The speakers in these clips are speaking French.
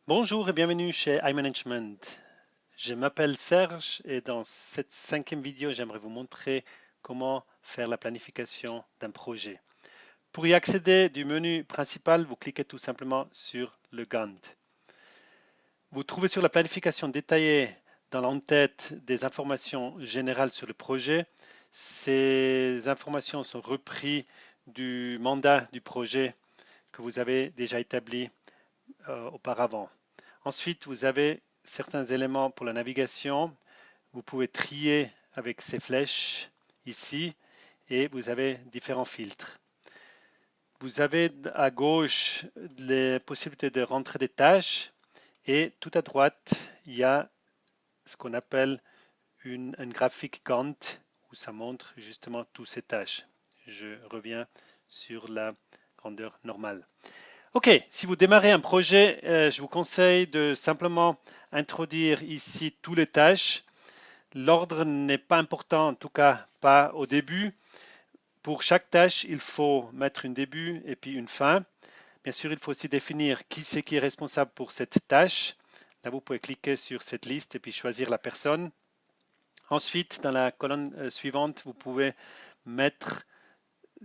Bonjour et bienvenue chez iManagement. Je m'appelle Serge et dans cette cinquième vidéo, j'aimerais vous montrer comment faire la planification d'un projet. Pour y accéder du menu principal, vous cliquez tout simplement sur le Gantt. Vous trouvez sur la planification détaillée dans l'entête des informations générales sur le projet. Ces informations sont reprises du mandat du projet que vous avez déjà établi auparavant. Ensuite, vous avez certains éléments pour la navigation. Vous pouvez trier avec ces flèches ici et vous avez différents filtres. Vous avez à gauche les possibilités de rentrer des tâches et tout à droite, il y a ce qu'on appelle un graphique Gantt où ça montre justement toutes ces tâches. Je reviens sur la grandeur normale. Ok, si vous démarrez un projet, je vous conseille de simplement introduire ici toutes les tâches. L'ordre n'est pas important, en tout cas pas au début. Pour chaque tâche, il faut mettre un début et puis une fin. Bien sûr, il faut aussi définir qui c'est qui est responsable pour cette tâche. Là, vous pouvez cliquer sur cette liste et puis choisir la personne. Ensuite, dans la colonne suivante, vous pouvez mettre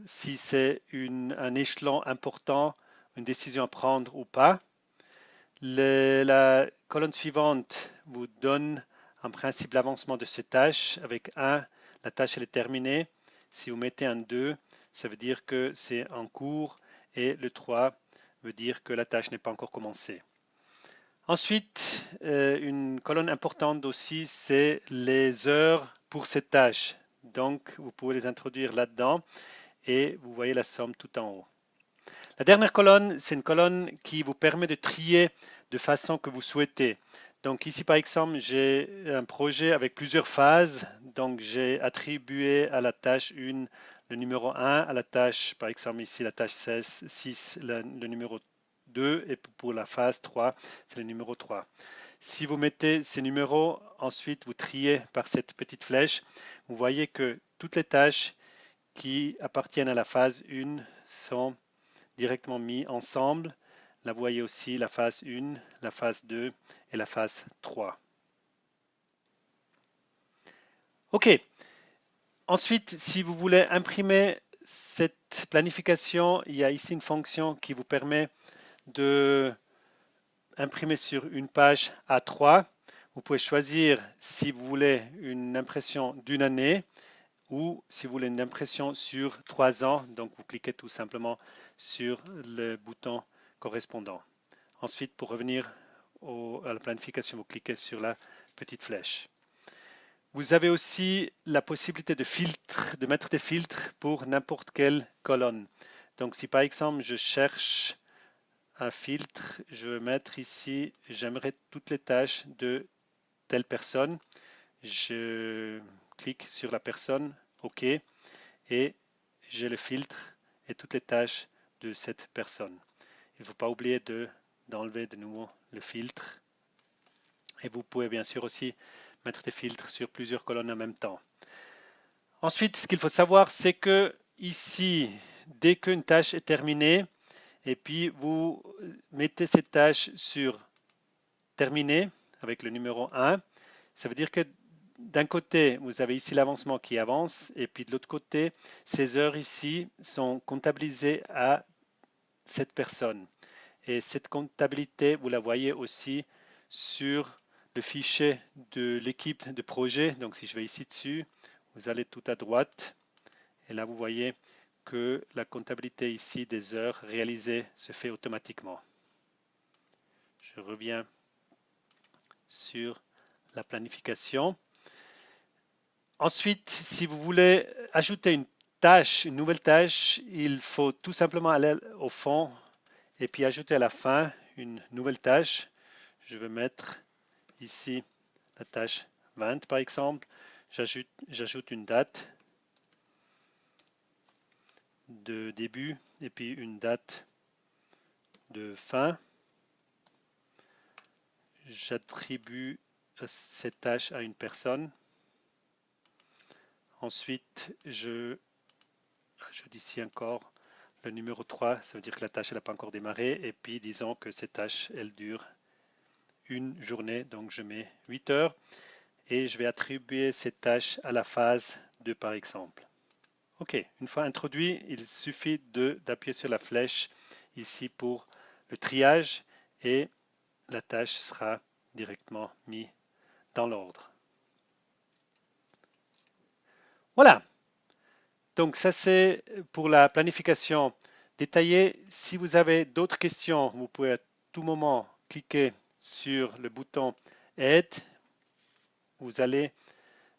si c'est un échelon important, une décision à prendre ou pas. La colonne suivante vous donne en principe l'avancement de ces tâches. Avec 1, la tâche elle est terminée. Si vous mettez un 2, ça veut dire que c'est en cours et le 3 veut dire que la tâche n'est pas encore commencée. Ensuite, une colonne importante aussi, c'est les heures pour cette tâche. Donc, vous pouvez les introduire là-dedans et vous voyez la somme tout en haut. La dernière colonne, c'est une colonne qui vous permet de trier de façon que vous souhaitez. Donc ici, par exemple, j'ai un projet avec plusieurs phases. Donc j'ai attribué à la tâche 1 le numéro 1, à la tâche, par exemple ici, la tâche 6, le numéro 2, et pour la phase 3, c'est le numéro 3. Si vous mettez ces numéros, ensuite vous triez par cette petite flèche, vous voyez que toutes les tâches qui appartiennent à la phase 1 sont directement mis ensemble. Là, vous voyez aussi la phase 1, la phase 2 et la phase 3. OK. Ensuite, si vous voulez imprimer cette planification, il y a ici une fonction qui vous permet de imprimer sur une page A3. Vous pouvez choisir si vous voulez une impression d'une année ou si vous voulez une impression sur 3 ans. Donc, vous cliquez tout simplement sur le bouton correspondant. Ensuite, pour revenir à la planification, vous cliquez sur la petite flèche. Vous avez aussi la possibilité de mettre des filtres pour n'importe quelle colonne. Donc, si par exemple, je cherche un filtre, je vais mettre ici, j'aimerais toutes les tâches de telle personne. Je clique sur la personne, OK, et j'ai le filtre et toutes les tâches de cette personne. Il ne faut pas oublier d'enlever de nouveau le filtre. Et vous pouvez bien sûr aussi mettre des filtres sur plusieurs colonnes en même temps. Ensuite, ce qu'il faut savoir, c'est que ici, dès qu'une tâche est terminée, et puis vous mettez cette tâche sur terminer avec le numéro 1, ça veut dire que d'un côté, vous avez ici l'avancement qui avance, et puis de l'autre côté, ces heures ici sont comptabilisées à cette personne. Et cette comptabilité, vous la voyez aussi sur le fichier de l'équipe de projet. Donc si je vais ici dessus, vous allez tout à droite et là vous voyez que la comptabilité ici des heures réalisées se fait automatiquement. Je reviens sur la planification. Ensuite, si vous voulez ajouter une tâche, une nouvelle tâche, il faut tout simplement aller au fond et puis ajouter à la fin une nouvelle tâche. Je vais mettre ici la tâche 20 par exemple. J'ajoute une date de début et puis une date de fin. J'attribue cette tâche à une personne. Ensuite, je ajoute ici encore le numéro 3, ça veut dire que la tâche n'a pas encore démarré. Et puis disons que cette tâche, elle dure une journée, donc je mets 8 heures et je vais attribuer cette tâche à la phase 2 par exemple. OK, une fois introduit, il suffit d'appuyer sur la flèche ici pour le triage et la tâche sera directement mise dans l'ordre. Voilà, donc ça c'est pour la planification détaillée. Si vous avez d'autres questions, vous pouvez à tout moment cliquer sur le bouton Aide. Vous allez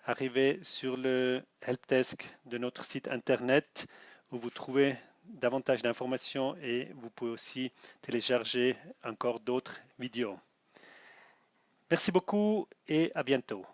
arriver sur le helpdesk de notre site internet où vous trouvez davantage d'informations et vous pouvez aussi télécharger encore d'autres vidéos. Merci beaucoup et à bientôt.